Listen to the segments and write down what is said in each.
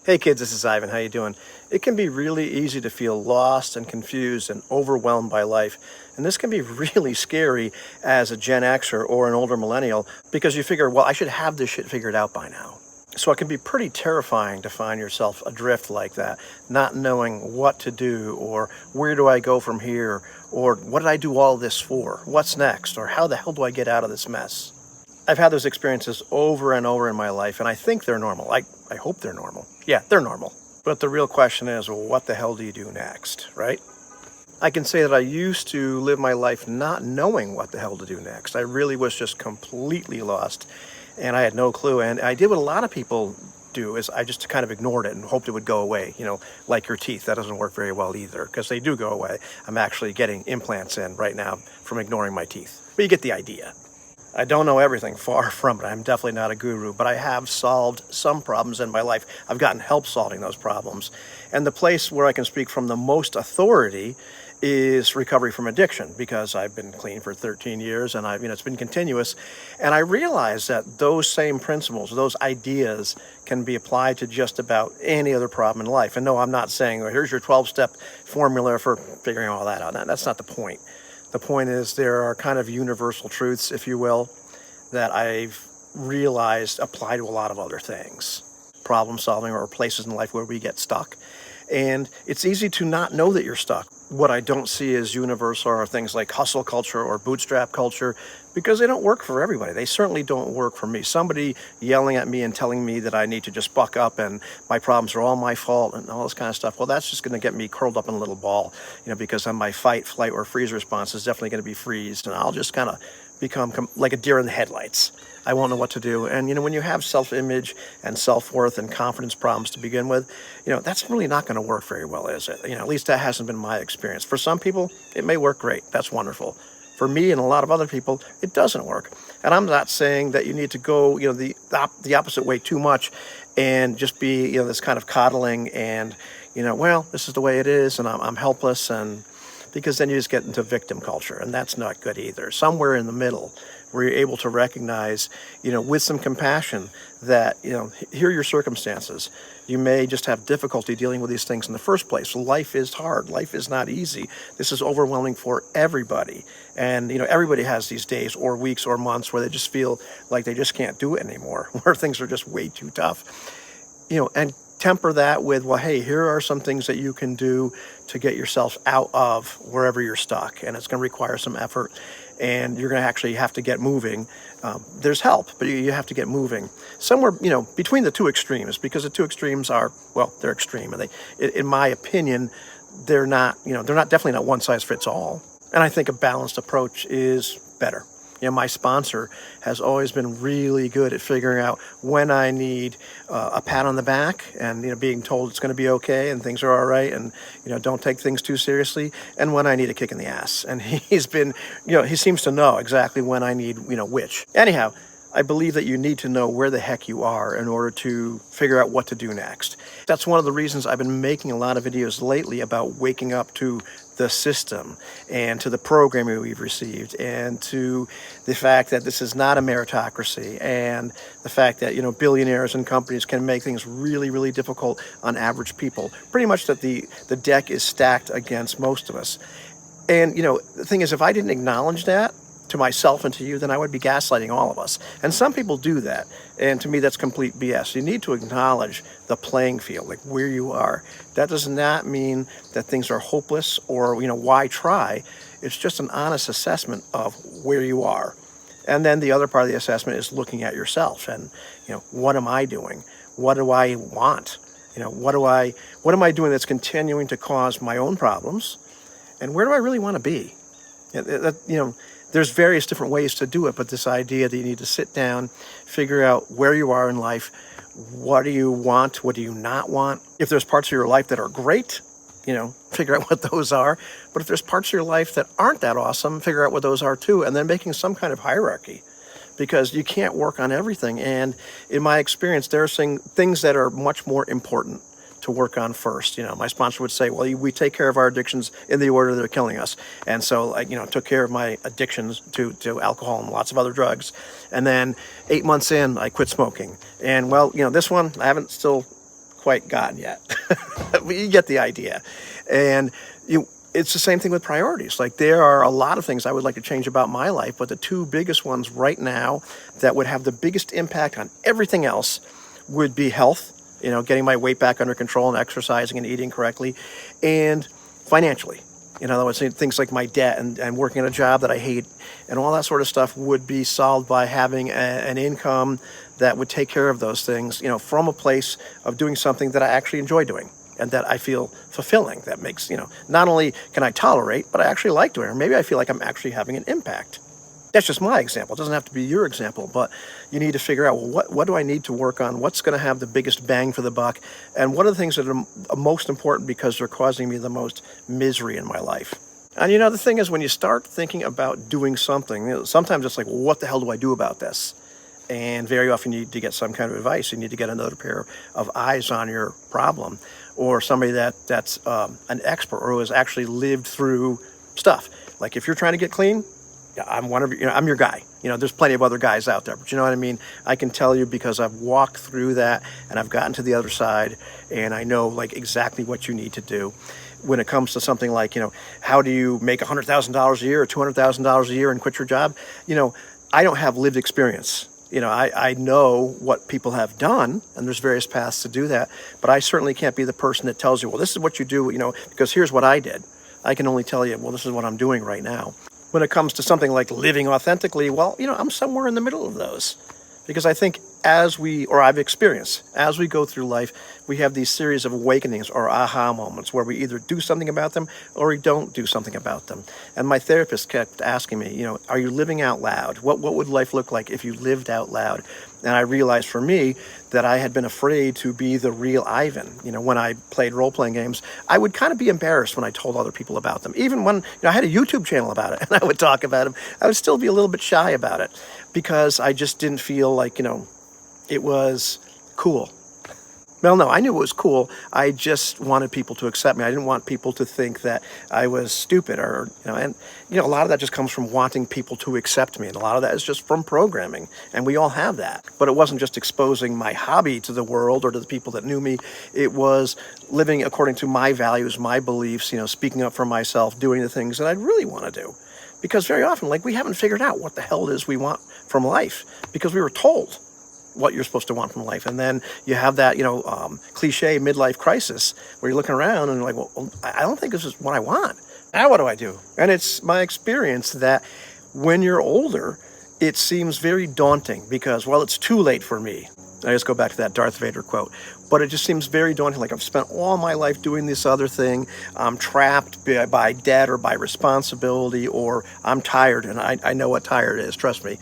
Hey kids, this is Ivan. How you doing? It can be really easy to feel lost and confused and overwhelmed by life. And this can be really scary as a Gen Xer or an older millennial because you figure, well, I should have this shit figured out by now. So it can be pretty terrifying to find yourself adrift like that, not knowing what to do or where do I go from here or what did I do all this for? What's next? Or how the hell do I get out of this mess? I've had those experiences over and over in my life, and I think they're normal. I hope they're normal. Yeah, they're normal. But the real question is, well, what the hell do you do next, right? I can say that I used to live my life not knowing what the hell to do next. I really was just completely lost, and I had no clue. And I did what a lot of people do, is I just kind of ignored it and hoped it would go away. You know, like your teeth. That doesn't work very well either, because they do go away. I'm actually getting implants in right now from ignoring my teeth. But you get the idea. I don't know everything, far from it. I'm definitely not a guru, but I have solved some problems in my life. I've gotten help solving those problems. And the place where I can speak from the most authority is recovery from addiction, because I've been clean for 13 years and it's been continuous. And I realize that those same principles, those ideas can be applied to just about any other problem in life. And no, I'm not saying, well, here's your 12-step formula for figuring all that out. That's not the point. The point is there are kind of universal truths, if you will, that I've realized apply to a lot of other things. Problem solving or places in life where we get stuck. And it's easy to not know that you're stuck. What I don't see as universal are things like hustle culture or bootstrap culture, because they don't work for everybody. They certainly don't work for me. Somebody yelling at me and telling me that I need to just buck up and my problems are all my fault and all this kind of stuff, well, that's just going to get me curled up in a little ball, because then my fight, flight, or freeze response is definitely going to be freezed, and I'll just kind of become like a deer in the headlights. I won't know what to do. And, when you have self-image and self-worth and confidence problems to begin with, that's really not going to work very well, is it? At least that hasn't been my experience. For some people, it may work great. That's wonderful. For me and a lot of other people, it doesn't work. And I'm not saying that you need to go, the opposite way too much and just be, this kind of coddling and, well, this is the way it is and I'm helpless, and because then you just get into victim culture, and that's not good either. Somewhere in the middle where you're able to recognize, with some compassion that, here are your circumstances. You may just have difficulty dealing with these things in the first place. Life is hard. Life is not easy. This is overwhelming for everybody. And, everybody has these days or weeks or months where they just feel like they just can't do it anymore, where things are just way too tough. And temper that with, well, hey, here are some things that you can do to get yourself out of wherever you're stuck. And it's going to require some effort, and you're going to actually have to get moving. There's help, but you have to get moving somewhere, between the two extremes, because the two extremes are, well, they're extreme. And in my opinion, they're not definitely not one size fits all. And I think a balanced approach is better. My sponsor has always been really good at figuring out when I need a pat on the back and, being told it's going to be okay and things are all right and, don't take things too seriously, and when I need a kick in the ass. And he's been, he seems to know exactly when I need, which. Anyhow, I believe that you need to know where the heck you are in order to figure out what to do next. That's one of the reasons I've been making a lot of videos lately about waking up to the system and to the programming we've received and to the fact that this is not a meritocracy, and the fact that, billionaires and companies can make things really, really difficult on average people. Pretty much that the deck is stacked against most of us. And, the thing is, if I didn't acknowledge that to myself and to you, then I would be gaslighting all of us. And some people do that. And to me, that's complete BS. You need to acknowledge the playing field, like where you are. That does not mean that things are hopeless or, why try? It's just an honest assessment of where you are. And then the other part of the assessment is looking at yourself and, what am I doing? What do I want? What am I doing that's continuing to cause my own problems? And where do I really want to be? There's various different ways to do it, but this idea that you need to sit down, figure out where you are in life, what do you want, what do you not want? If there's parts of your life that are great, figure out what those are. But if there's parts of your life that aren't that awesome, figure out what those are too, and then making some kind of hierarchy, because you can't work on everything. And in my experience, there are things that are much more important to work on first. My sponsor would say, well, we take care of our addictions in the order they're killing us. And so I, took care of my addictions to alcohol and lots of other drugs. And then 8 months in, I quit smoking. And well, this one, I haven't still quite gotten yet. But you get the idea. And it's the same thing with priorities. Like, there are a lot of things I would like to change about my life, but the two biggest ones right now that would have the biggest impact on everything else would be health, getting my weight back under control and exercising and eating correctly, and financially. In other words, things like my debt and working at a job that I hate and all that sort of stuff would be solved by having an income that would take care of those things, from a place of doing something that I actually enjoy doing and that I feel fulfilling. That makes, not only can I tolerate, but I actually like doing it. Or maybe I feel like I'm actually having an impact. That's just my example. It doesn't have to be your example, but you need to figure out, well, what do I need to work on? What's going to have the biggest bang for the buck? And what are the things that are most important because they're causing me the most misery in my life? And the thing is, when you start thinking about doing something, sometimes it's like, well, what the hell do I do about this? And very often you need to get some kind of advice. You need to get another pair of eyes on your problem, or somebody that's an expert or who has actually lived through stuff. Like, if you're trying to get clean, I'm I'm your guy. There's plenty of other guys out there, but you know what I mean? I can tell you because I've walked through that and I've gotten to the other side, and I know like exactly what you need to do. When it comes to something like, how do you make $100,000 a year or $200,000 a year and quit your job? I don't have lived experience. I know what people have done, and there's various paths to do that, but I certainly can't be the person that tells you, well, this is what you do, because here's what I did. I can only tell you, well, this is what I'm doing right now. When it comes to something like living authentically, well, I'm somewhere in the middle of those. Because I think I've experienced, as we go through life, we have these series of awakenings or aha moments where we either do something about them or we don't do something about them. And my therapist kept asking me, are you living out loud? What would life look like if you lived out loud? And I realized for me that I had been afraid to be the real Ivan. When I played role-playing games, I would kind of be embarrassed when I told other people about them. Even when I had a YouTube channel about it and I would talk about them, I would still be a little bit shy about it because I just didn't feel like, it was cool. Well, no, I knew it was cool. I just wanted people to accept me. I didn't want people to think that I was stupid or, and a lot of that just comes from wanting people to accept me. And a lot of that is just from programming. And we all have that. But it wasn't just exposing my hobby to the world or to the people that knew me. It was living according to my values, my beliefs, speaking up for myself, doing the things that I really want to do. Because very often, we haven't figured out what the hell it is we want from life because we were told what you're supposed to want from life. And then you have that, cliche midlife crisis where you're looking around and you're like, well, I don't think this is what I want. Now what do I do? And it's my experience that when you're older, it seems very daunting because, well, it's too late for me. I just go back to that Darth Vader quote. But it just seems very daunting. Like, I've spent all my life doing this other thing. I'm trapped by debt or by responsibility, or I'm tired, and I know what tired is, trust me.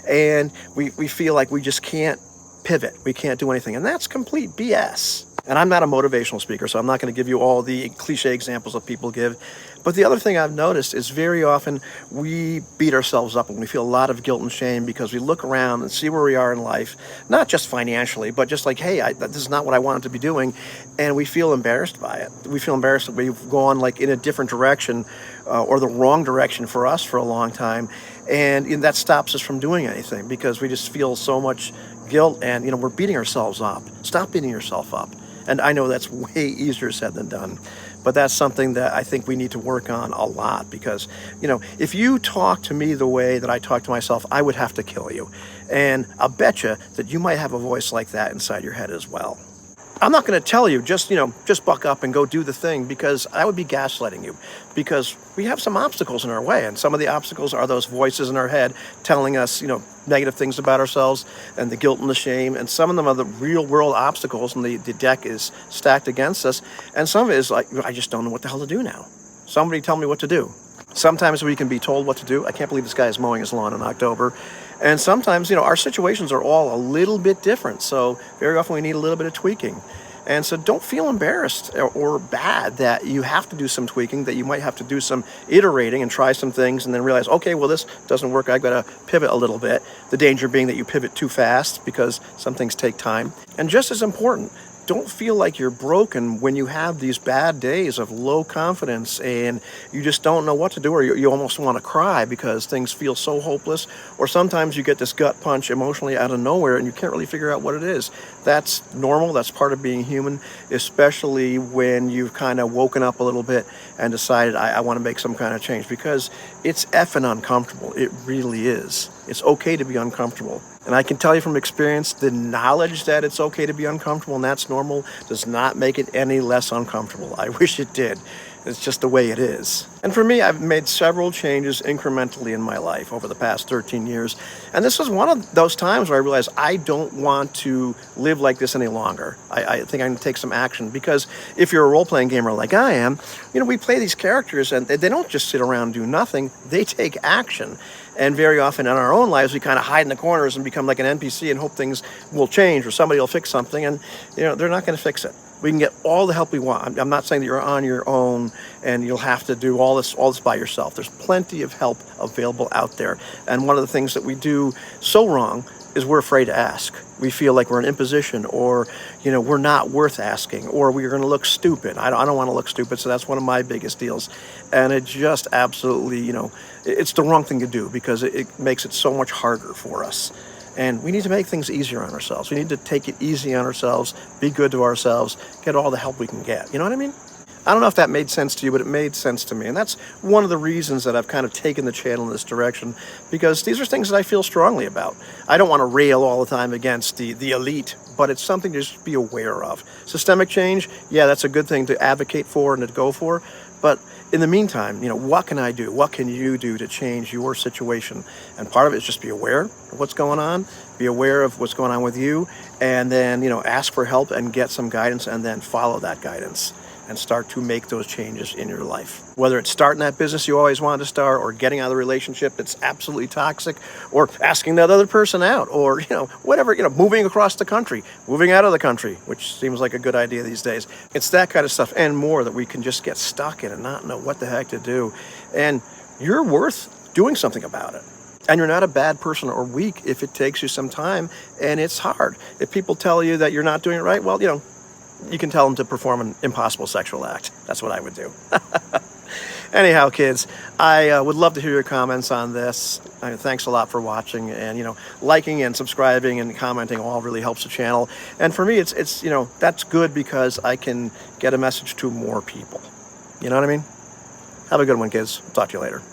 And we feel like we just can't pivot. We can't do anything. And that's complete BS. And I'm not a motivational speaker, so I'm not going to give you all the cliche examples that people give. But the other thing I've noticed is very often we beat ourselves up and we feel a lot of guilt and shame because we look around and see where we are in life, not just financially, but just like, hey, this is not what I wanted to be doing. And we feel embarrassed by it. We feel embarrassed that we've gone in a different direction or the wrong direction for us for a long time. And that stops us from doing anything because we just feel so much guilt and, we're beating ourselves up. Stop beating yourself up. And I know that's way easier said than done. But that's something that I think we need to work on a lot because, if you talk to me the way that I talk to myself, I would have to kill you. And I'll bet you that you might have a voice like that inside your head as well. I'm not going to tell you just buck up and go do the thing because I would be gaslighting you because we have some obstacles in our way. And some of the obstacles are those voices in our head telling us, negative things about ourselves and the guilt and the shame. And some of them are the real world obstacles and the deck is stacked against us. And some of it is like, I just don't know what the hell to do now. Somebody tell me what to do. Sometimes we can be told what to do. I can't believe this guy is mowing his lawn in October. And sometimes, our situations are all a little bit different. So very often we need a little bit of tweaking. And so don't feel embarrassed or bad that you have to do some tweaking, that you might have to do some iterating and try some things and then realize, okay, well, this doesn't work. I've got to pivot a little bit. The danger being that you pivot too fast because some things take time. And just as important, don't feel like you're broken when you have these bad days of low confidence and you just don't know what to do, or you almost want to cry because things feel so hopeless, or sometimes you get this gut punch emotionally out of nowhere and you can't really figure out what it is. That's normal. That's part of being human, especially when you've kind of woken up a little bit and decided, I want to make some kind of change, because it's effing uncomfortable. It really is. It's okay to be uncomfortable. And I can tell you from experience, the knowledge that it's okay to be uncomfortable and that's normal does not make it any less uncomfortable. I wish it did. It's just the way it is. And for me, I've made several changes incrementally in my life over the past 13 years. And this was one of those times where I realized I don't want to live like this any longer. I think I can take some action, because if you're a role-playing gamer like I am, we play these characters and they don't just sit around and do nothing. They take action. And very often in our own lives, we kind of hide in the corners and become like an NPC and hope things will change or somebody will fix something. And, they're not going to fix it. We can get all the help we want. I'm not saying that you're on your own and you'll have to do all this by yourself. There's plenty of help available out there. And one of the things that we do so wrong is we're afraid to ask. We feel like we're an imposition, or, we're not worth asking, or we're going to look stupid. I don't want to look stupid, so that's one of my biggest deals. And it just absolutely, it's the wrong thing to do, because it makes it so much harder for us. And we need to make things easier on ourselves. We need to take it easy on ourselves, be good to ourselves, get all the help we can get. You know what I mean? I don't know if that made sense to you, but it made sense to me. And that's one of the reasons that I've kind of taken the channel in this direction, because these are things that I feel strongly about. I don't want to rail all the time against the elite, but it's something to just be aware of. Systemic change, yeah, that's a good thing to advocate for and to go for. But in the meantime, what can I do? What can you do to change your situation? And part of it is just be aware of what's going on, be aware of what's going on with you, and then, ask for help and get some guidance, and then follow that guidance and start to make those changes in your life. Whether it's starting that business you always wanted to start, or getting out of the relationship that's absolutely toxic, or asking that other person out, or, whatever, moving across the country, moving out of the country, which seems like a good idea these days. It's that kind of stuff and more that we can just get stuck in and not know what the heck to do. And you're worth doing something about it. And you're not a bad person or weak if it takes you some time and it's hard. If people tell you that you're not doing it right, well, you can tell them to perform an impossible sexual act. That's what I would do. Anyhow, kids, I would love to hear your comments on this. Thanks a lot for watching, and liking and subscribing and commenting all really helps the channel. And for me, it's that's good, because I can get a message to more people. You know what I mean? Have a good one, kids. Talk to you later.